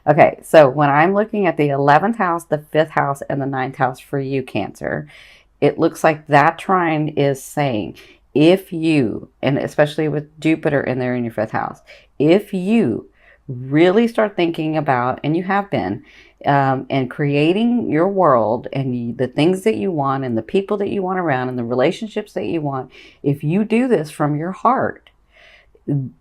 Okay, so when I'm looking at the 11th house, the 5th house, and the ninth house for you, Cancer, it looks like that trine is saying if you, and especially with Jupiter in there in your 5th house, if you really start thinking about, and you have been, and creating your world and the things that you want and the people that you want around and the relationships that you want, if you do this from your heart,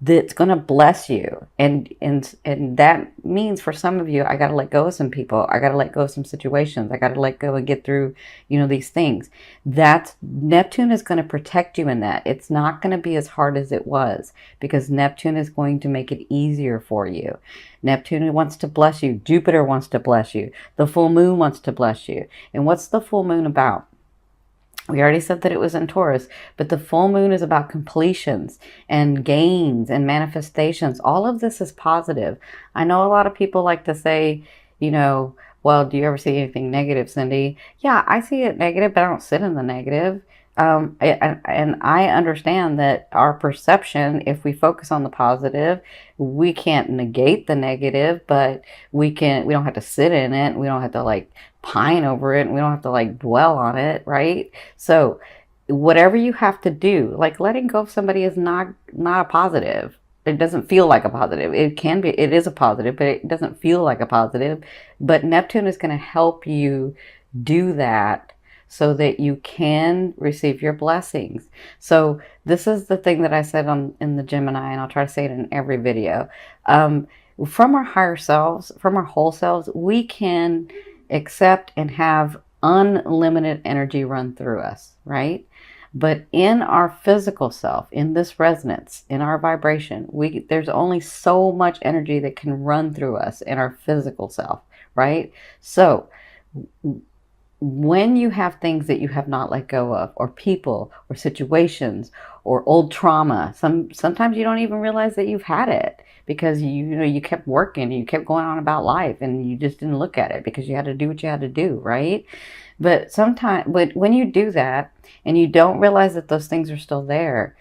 that's going to bless you. And that means for some of you, I got to let go of some people. I got to let go of some situations. I got to let go and get through, these things. That Neptune is going to protect you in that. It's not going to be as hard as it was, because Neptune is going to make it easier for you. Neptune wants to bless you. Jupiter wants to bless you. The full moon wants to bless you. And what's the full moon about? We already said that it was in Taurus, but the full moon is about completions and gains and manifestations. All of this is positive. I know a lot of people like to say, well, do you ever see anything negative, Cindy? Yeah, I see it negative, but I don't sit in the negative. And I understand that our perception, if we focus on the positive, we can't negate the negative, but we don't have to sit in it. We don't have to like pine over it. And we don't have to like dwell on it. Right. So whatever you have to do, like letting go of somebody is not a positive. It doesn't feel like a positive. It is a positive, but it doesn't feel like a positive. But Neptune is going to help you do that so that you can receive your blessings. So this is the thing that I said in the Gemini, and I'll try to say it in every video. From our higher selves, from our whole selves, we can accept and have unlimited energy run through us, right? But in our physical self, in this resonance, in our vibration, there's only so much energy that can run through us in our physical self, right? So when you have things that you have not let go of, or people, or situations, or old trauma, sometimes you don't even realize that you've had it, because you kept working and you kept going on about life and you just didn't look at it because you had to do what you had to do, right? But when you do that and you don't realize that those things are still there,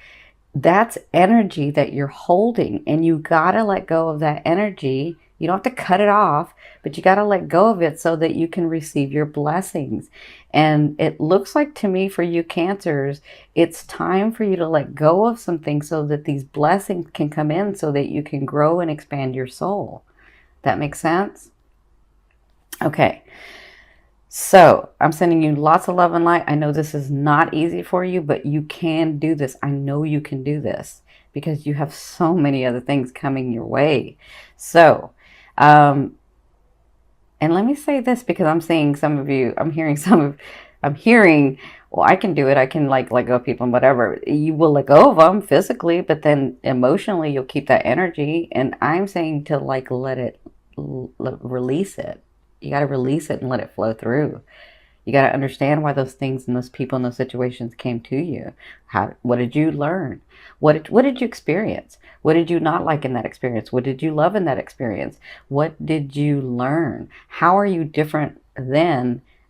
that's energy that you're holding, and you gotta let go of that energy. You don't have to cut it off, but you gotta let go of it so that you can receive your blessings. And it looks like to me, for you Cancers, it's time for you to let go of some things so that these blessings can come in, so that you can grow and expand your soul. That makes sense? Okay. So I'm sending you lots of love and light. I know this is not easy for you, but you can do this. I know you can do this because you have so many other things coming your way. So, and let me say this, because I'm seeing some of you, I'm hearing, well, I can do it. I can like let go of people and whatever. You will let go of them physically, but then emotionally you'll keep that energy. And I'm saying to like release it. You got to release it and let it flow through. You got to understand why those things and those people and those situations came to you. What did you learn? What did you experience? What did you not like in that experience? What did you love in that experience? What did you learn? How are you different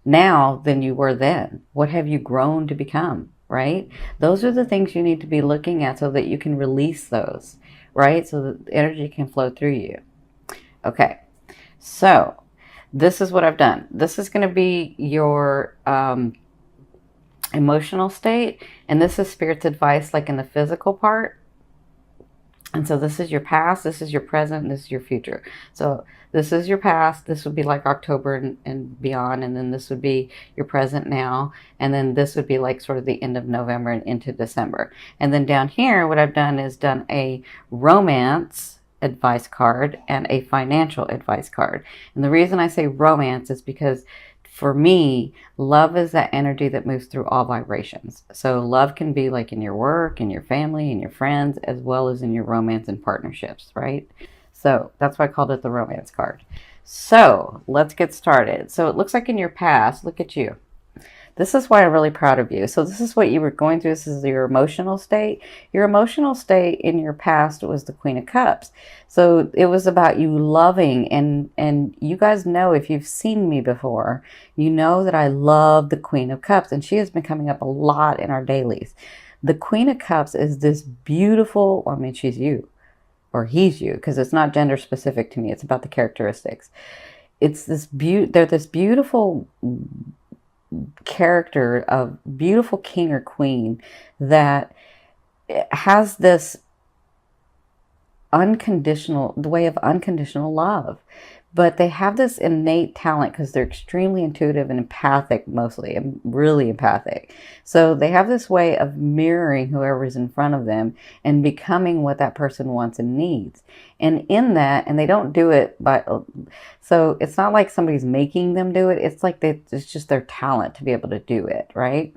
now than you were then? What have you grown to become, right? Those are the things you need to be looking at so that you can release those, right? So that the energy can flow through you. Okay, so this is what I've done. This is going to be your emotional state, and this is Spirit's advice, like in the physical part. And so this is your past, this is your present, this is your future. So this is your past, this would be like October and beyond, and then this would be your present now, and then this would be like sort of the end of November and into December. And then down here, what I've done is done a romance advice card and a financial advice card. And the reason I say romance is because for me, love is that energy that moves through all vibrations. So love can be like in your work, in your family, in your friends, as well as in your romance and partnerships, right? So that's why I called it the romance card. So let's get started. So it looks like in your past, look at you. This is why I'm really proud of you. So this is what you were going through. This is your emotional state. Your emotional state in your past was the Queen of Cups. So it was about you loving, and you guys know, if you've seen me before, you know that I love the Queen of Cups, and she has been coming up a lot in our dailies. The Queen of Cups is this beautiful, I mean, she's you. or he's you, because it's not gender specific to me. It's about the characteristics. It's this they're this beautiful character of beautiful king or queen that has this unconditional, the way of unconditional love. But they have this innate talent because they're extremely intuitive and empathic, mostly, and really empathic. So they have this way of mirroring whoever's in front of them and becoming what that person wants and needs. And in that, and they don't do it by, so it's not like somebody's making them do it. It's like it's just their talent to be able to do it, right?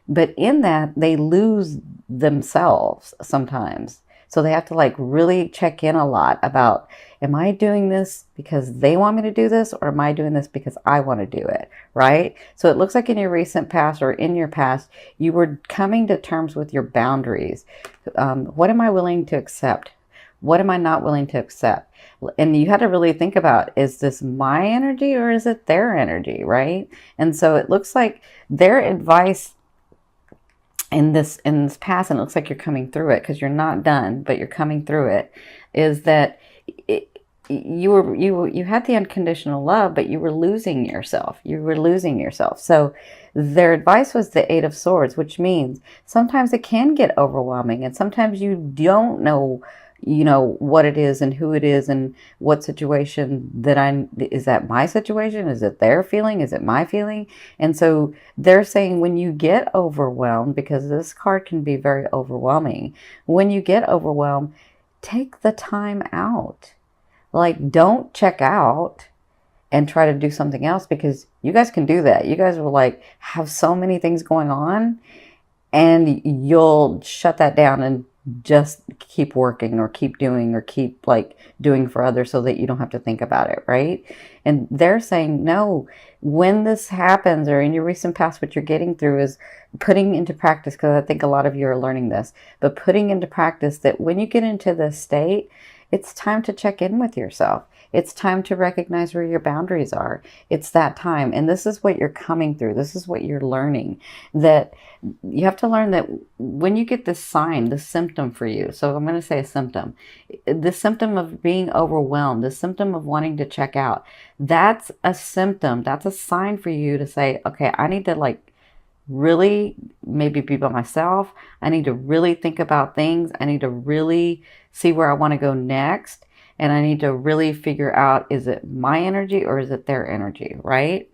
But in that, they lose themselves sometimes. So they have to like really check in a lot about, am I doing this because they want me to do this, or am I doing this because I want to do it, right? So it looks like in your recent past or in your past, you were coming to terms with your boundaries. What am I willing to accept? What am I not willing to accept? And you had to really think about, is this my energy or is it their energy, right? And so it looks like their advice in this past, and it looks like you're coming through it because you're not done, but you're coming through it, is that you had the unconditional love, but you were losing yourself. You were losing yourself. So their advice was the Eight of Swords, which means sometimes it can get overwhelming, and sometimes you don't know, what it is and who it is and what situation is that my situation? Is it their feeling? Is it my feeling? And so they're saying, when you get overwhelmed, because this card can be very overwhelming, when you get overwhelmed, take the time out. Like, don't check out and try to do something else, because you guys can do that. You guys will like have so many things going on, and you'll shut that down and just keep working or keep doing or keep like doing for others so that you don't have to think about it, right? And they're saying, no, when this happens, or in your recent past, what you're getting through is putting into practice, because I think a lot of you are learning this, but putting into practice that when you get into this state, it's time to check in with yourself. It's time to recognize where your boundaries are. It's that time. And this is what you're coming through. This is what you're learning. That you have to learn that when you get this sign, this symptom for you. So I'm going to say a symptom. The symptom of being overwhelmed, the symptom of wanting to check out. That's a symptom. That's a sign for you to say, okay, I need to like really maybe be by myself. I need to really think about things. I need to really see where I want to go next. And I need to really figure out, is it my energy or is it their energy, right?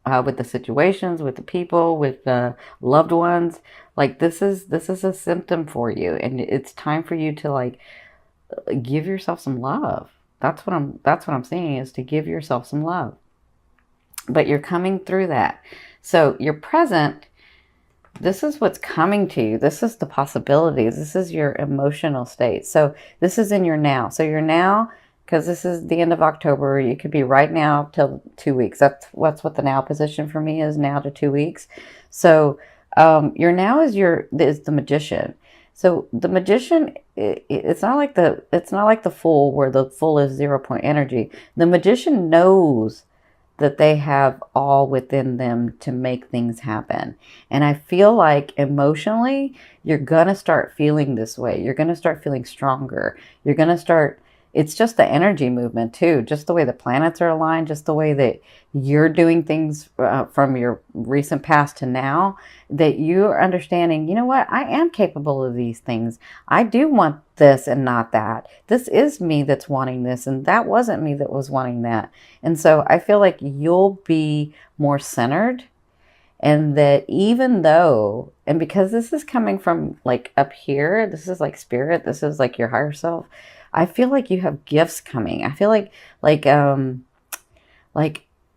With the situations, with the people, with the loved ones. Like this is a symptom for you. And it's time for you to like give yourself some love. That's what I'm saying, is to give yourself some love. But you're coming through that. So your present, this is what's coming to you. This is the possibilities. This is your emotional state. So this is in your now. So your now, because this is the end of October, you could be right now till 2 weeks. That's what the now position for me is, now to 2 weeks. So your now is the Magician. So the Magician, it's not like the Fool, where the Fool is 0 point energy. The Magician knows that they have all within them to make things happen. And I feel like emotionally, you're going to start feeling this way. You're going to start feeling stronger. You're going to start, it's just the energy movement too, just the way the planets are aligned, just the way that you're doing things from your recent past to now, that you're understanding, you know what, I am capable of these things. I do want this and not that. This is me that's wanting this, and that wasn't me that was wanting that. And so I feel like you'll be more centered, and that even though, and because this is coming from like up here, this is like spirit, this is like your higher self, I feel like you have gifts coming. I feel like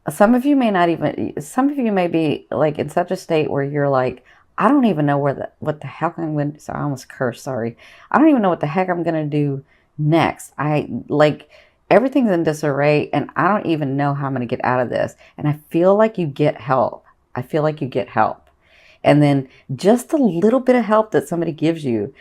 some of you may be like in such a state where you're like, I don't even know what the heck I'm going to, so I almost cursed, sorry. I don't even know what the heck I'm going to do next. Everything's in disarray, and I don't even know how I'm going to get out of this. And I feel like you get help. I feel like you get help. And then just a little bit of help that somebody gives you,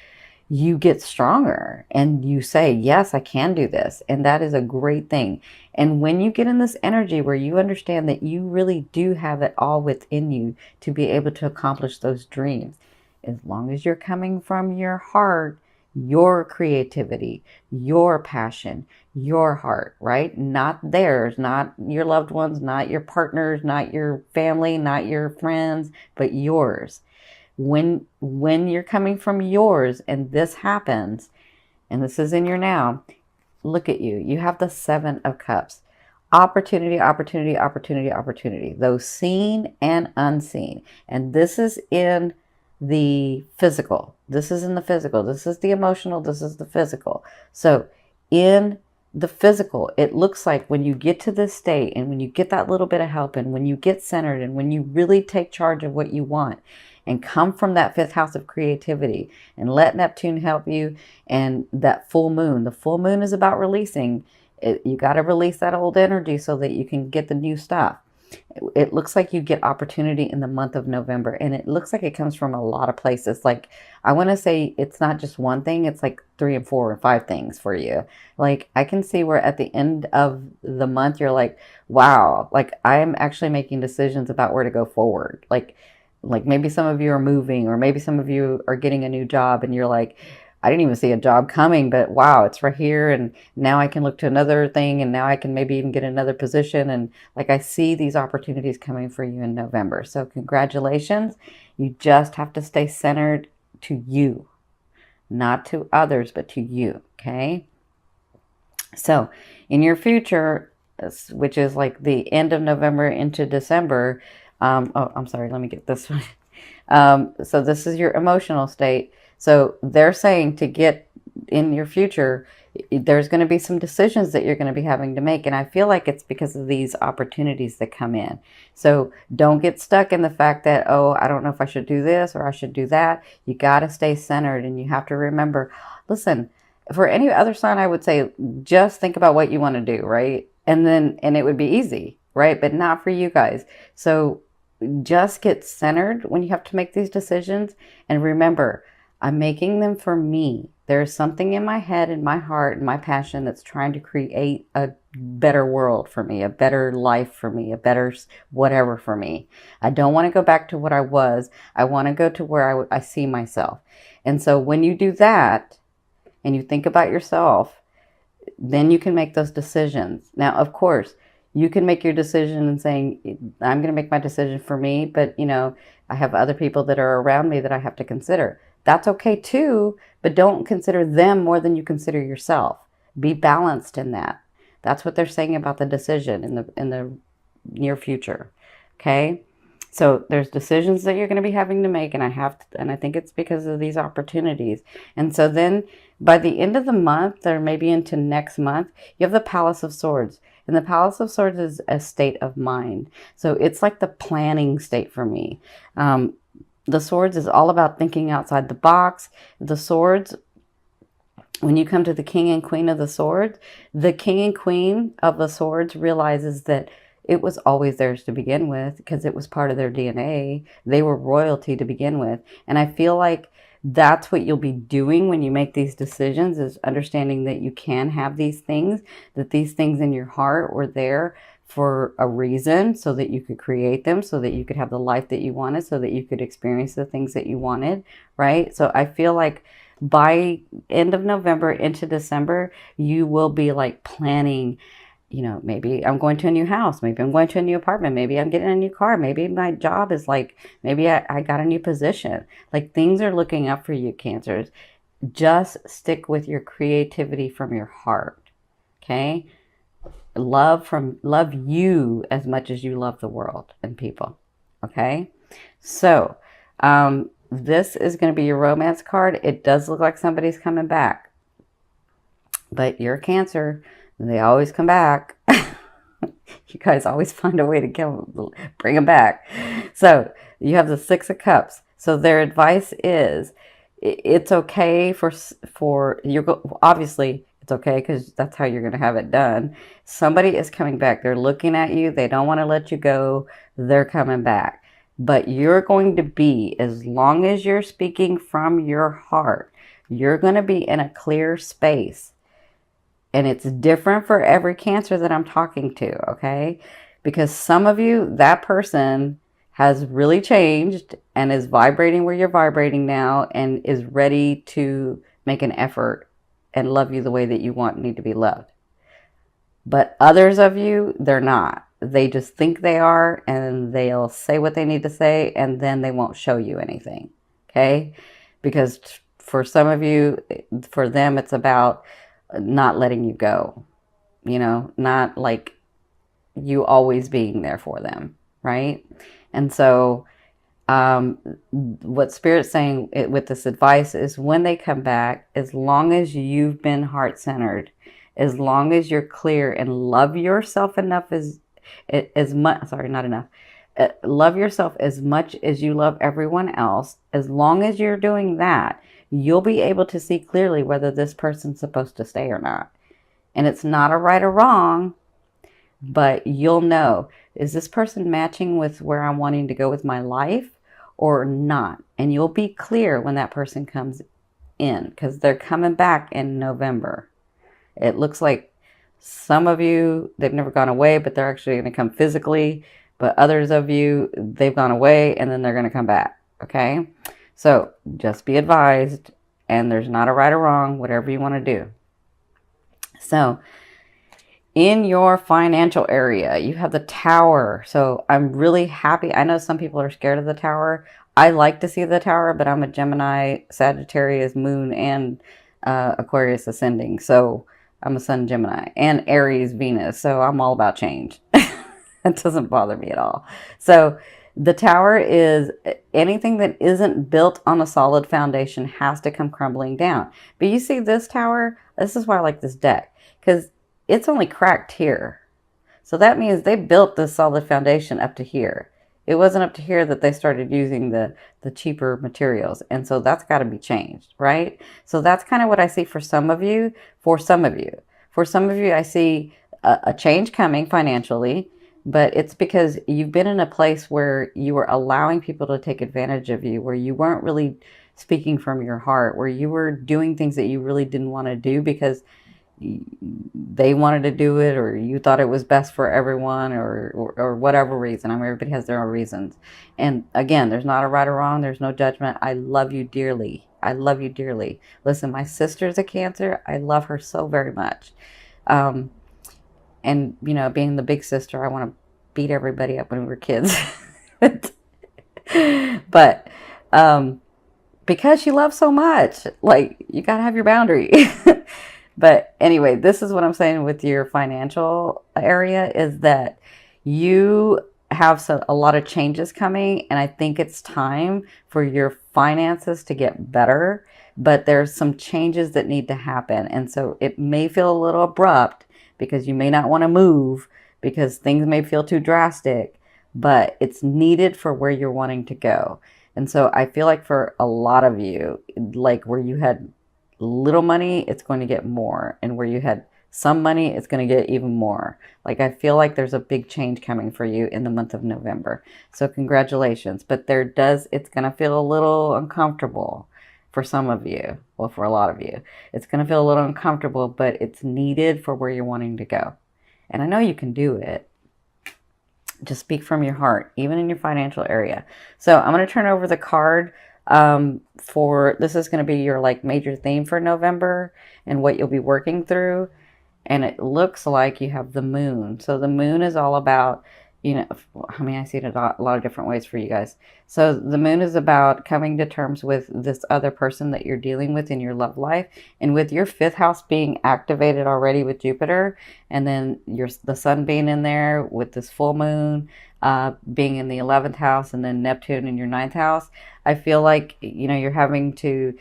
you get stronger and you say, yes, I can do this. And that is a great thing. And when you get in this energy where you understand that you really do have it all within you to be able to accomplish those dreams, as long as you're coming from your heart, your creativity, your passion, your heart, right? Not theirs, not your loved ones, not your partners, not your family, not your friends, but yours. When you're coming from yours and this happens, and this is in your now, look at you. You have the 7 of Cups. Opportunity, opportunity, opportunity, opportunity. Those seen and unseen. And this is in the physical. This is in the physical. This is the emotional. This is the physical. So in the physical, it looks like when you get to this state and when you get that little bit of help and when you get centered and when you really take charge of what you want and come from that 5th house of creativity and let Neptune help you, and that full moon. The full moon is about releasing. You got to release that old energy so that you can get the new stuff. It looks like you get opportunity in the month of November, and it looks like it comes from a lot of places. Like, I want to say it's not just one thing, it's like 3 and 4 and 5 things for you. Like, I can see where at the end of the month you're like, wow, like I'm actually making decisions about where to go forward. Like maybe some of you are moving, or maybe some of you are getting a new job and you're like, I didn't even see a job coming, but wow, it's right here. And now I can look to another thing, and now I can maybe even get another position. And like, I see these opportunities coming for you in November. So congratulations. You just have to stay centered to you, not to others, but to you. Okay. So in your future, which is like the end of November into December, oh, I'm sorry, let me get this one. So this is your emotional state. So they're saying to get in your future, there's going to be some decisions that you're going to be having to make. And I feel like it's because of these opportunities that come in. So don't get stuck in the fact that, oh, I don't know if I should do this or I should do that. You got to stay centered, and you have to remember, listen, for any other sign, I would say just think about what you want to do, right? And it would be easy, right? But not for you guys. So just get centered when you have to make these decisions. And remember, I'm making them for me. There's something in my head and my heart and my passion that's trying to create a better world for me, a better life for me, a better whatever for me. I don't want to go back to what I was. I want to go to where I see myself. And so when you do that and you think about yourself, then you can make those decisions. Now, of course, you can make your decision and saying, I'm going to make my decision for me, but I have other people that are around me that I have to consider. That's okay too, but don't consider them more than you consider yourself. Be balanced in that. That's what they're saying about the decision in the near future. Okay? So there's decisions that you're going to be having to make, and I think it's because of these opportunities. And so then by the end of the month, or maybe into next month, you have the Palace of Swords. And the Palace of Swords is a state of mind. So it's like the planning state for me. The Swords is all about thinking outside the box. The Swords, when you come to the King and Queen of the Swords, the King and Queen of the Swords realizes that it was always theirs to begin with because it was part of their DNA. They were royalty to begin with. And I feel like that's what you'll be doing when you make these decisions, is understanding that you can have these things, that these things in your heart were there for a reason, so that you could create them, so that you could have the life that you wanted, so that you could experience the things that you wanted, right? So I feel like by end of November into December, you will be like planning, maybe I'm going to a new house. Maybe I'm going to a new apartment. Maybe I'm getting a new car. Maybe my job is like, maybe I got a new position. Like, things are looking up for you, Cancers. Just stick with your creativity from your heart. Okay? Love you as much as you love the world and people. Okay? So, this is going to be your romance card. It does look like somebody's coming back. But you're a Cancer. They always come back. You guys always find a way to bring them back. So you have the 6 of Cups. So their advice is, it's okay for you. Obviously, it's okay because that's how you're going to have it done. Somebody is coming back. They're looking at you. They don't want to let you go. They're coming back. But you're going to be, as long as you're speaking from your heart, you're going to be in a clear space. And it's different for every Cancer that I'm talking to, okay? Because some of you, that person has really changed and is vibrating where you're vibrating now and is ready to make an effort and love you the way that you need to be loved. But others of you, they're not. They just think they are, and they'll say what they need to say, and then they won't show you anything. Okay? Because for some of you, for them, it's about not letting you go. You know, not like you always being there for them, right? And so what Spirit's saying with this advice is when they come back, as long as you've been heart-centered, as long as you're clear and love yourself enough as much, sorry, not enough, love yourself as much as you love everyone else, as long as you're doing that, you'll be able to see clearly whether this person's supposed to stay or not. And it's not a right or wrong, but you'll know, is this person matching with where I'm wanting to go with my life or not? And you'll be clear when that person comes in, because they're coming back in November. It looks like some of you, they've never gone away, but they're actually going to come physically. But others of you, they've gone away and then they're going to come back. Okay? So just be advised, and there's not a right or wrong, whatever you want to do. So in your financial area, you have the Tower. So I'm really happy. I know some people are scared of the Tower. I like to see the Tower, but I'm a Gemini, Sagittarius, Moon, and Aquarius ascending. So I'm a Sun Gemini and Aries Venus. So I'm all about change. It doesn't bother me at all. So the Tower is anything that isn't built on a solid foundation has to come crumbling down. But you see this Tower, this is why I like this deck, because it's only cracked here. So that means they built this solid foundation up to here. It wasn't up to here that they started using the cheaper materials. And so that's got to be changed, right? So that's kind of what I see for some of you. For some of you, I see a change coming financially, but it's because you've been in a place where you were allowing people to take advantage of you, where you weren't really speaking from your heart, where you were doing things that you really didn't want to do because they wanted to do it, or you thought it was best for everyone, or whatever reason. I mean, everybody has their own reasons. And again, there's not a right or wrong. There's no judgment. I love you dearly. I love you dearly. Listen, my sister's a Cancer. I love her so very much. And, you know, being the big sister, I want to beat everybody up when we were kids. But because you love so much, like, you got to have your boundary. But anyway, this is what I'm saying with your financial area is that you have a lot of changes coming, and I think it's time for your finances to get better, but there's some changes that need to happen. And so it may feel a little abrupt because you may not want to move because things may feel too drastic, but it's needed for where you're wanting to go. And so I feel like for a lot of you, like where you had little money, it's going to get more. And where you had some money, it's going to get even more. Like, I feel like there's a big change coming for you in the month of November. So congratulations. But it's going to feel a little uncomfortable for some of you. Well, for a lot of you, it's going to feel a little uncomfortable, but it's needed for where you're wanting to go. And I know you can do it. Just speak from your heart, even in your financial area. So I'm going to turn over the card this is going to be your like major theme for November and what you'll be working through. And it looks like you have the moon. So the moon is all about, you know, I mean, I see it a lot of different ways for you guys. So the moon is about coming to terms with this other person that you're dealing with in your love life. And with your 5th house being activated already with Jupiter, and then the sun being in there with this full moon, being in the 11th house, and then Neptune in your 9th house, I feel like, you know, you're having to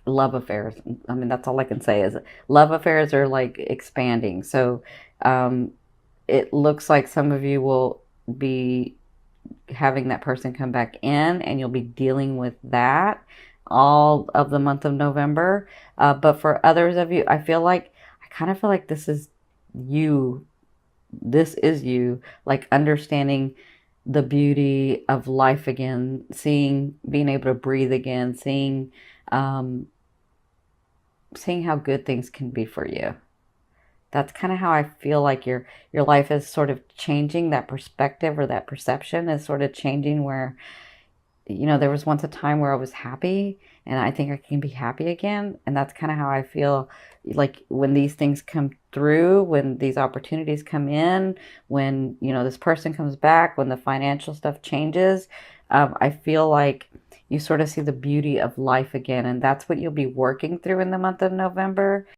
love affairs. I mean, that's all I can say is love affairs are like expanding. So it looks like some of you will be having that person come back in, and you'll be dealing with that all of the month of November. But for others of you, I kind of feel like this is you. This is you, like understanding the beauty of life again, being able to breathe again, seeing how good things can be for you. That's kind of how I feel like your life is sort of changing. That perspective or that perception is sort of changing, where there was once a time where I was happy, and I think I can be happy again. And that's kind of how I feel like when these things come through, when these opportunities come in, when, this person comes back, when the financial stuff changes, I feel like you sort of see the beauty of life again. And that's what you'll be working through in the month of November.